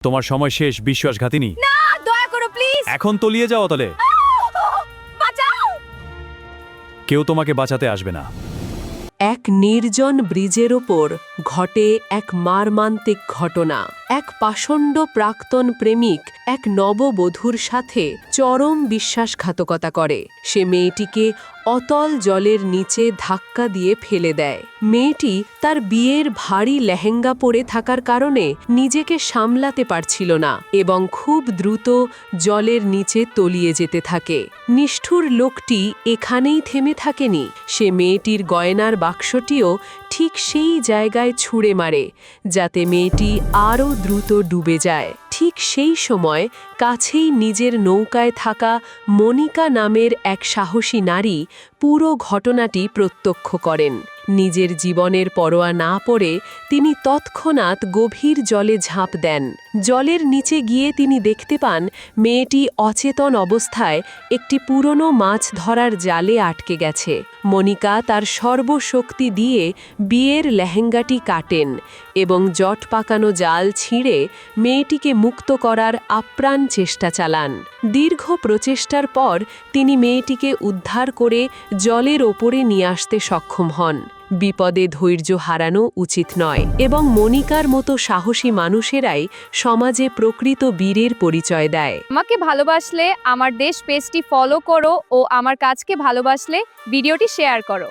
তোমার সময় শেষ, বিশ্বাসঘাতিনী। না, দয়া করো প্লিজ। এখন তলিয়ে যাও তলে। বাঁচাও। কেউ তোমাকে বাঁচাতে আসবে না। এক নির্জন ব্রিজের ওপর ঘটে এক মারমান্তিক ঘটনা। এক পাষণ্ড প্রাক্তন প্রেমিক এক নববধূর সাথে চরম বিশ্বাসঘাতকতা করে। সে মেয়েটিকে অতল জলের নিচে ধাক্কা দিয়ে ফেলে দেয়। মেয়েটি তার বিয়ের ভারী লেহেঙ্গা পরে থাকার কারণে নিজেকে সামলাতে পারছিল না এবং খুব দ্রুত জলের নিচে তলিয়ে যেতে থাকে। নিষ্ঠুর লোকটি এখানেই থেমে থাকেনি। সে মেয়েটির গয়নার বাক্সটিও ঠিক সেই জায়গায় ছুঁড়ে মারে যাতে মেয়েটি আরও দ্রুত ডুবে যায়। ঠিক সেই সময় কাছেই নিজের নৌকায় থাকা মনিকা নামের এক সাহসী নারী পুরো ঘটনাটি প্রত্যক্ষ করেন। নিজের জীবনের পরোয়া না করে তিনি তৎক্ষণাৎ গভীর জলে ঝাঁপ দেন। জলের নিচে গিয়ে তিনি দেখতে পান মেয়েটি অচেতন অবস্থায় একটি পুরনো মাছ ধরার জালে আটকে গেছে। মনিকা তার সর্বশক্তি দিয়ে বিয়ের লেহেঙ্গাটি কাটেন এবং জট পাকানো জাল ছিঁড়ে মেয়েটিকে মুক্ত করার আপ্রাণ চেষ্টা চালান। দীর্ঘ প্রচেষ্টার পর তিনি মেয়েটিকে উদ্ধার করে জলের ওপরে নিয়ে আসতে সক্ষম হন। বিপদে ধৈর্য হারানো উচিত নয় এবং মনিকার মতো সাহসী মানুষেরাই সমাজে প্রকৃত বীরের পরিচয় দেয়। আমাকে ভালোবাসলে আমার দেশ পেজটি ফলো করো ও আমার কাজকে ভালোবাসলে ভিডিওটি শেয়ার করো।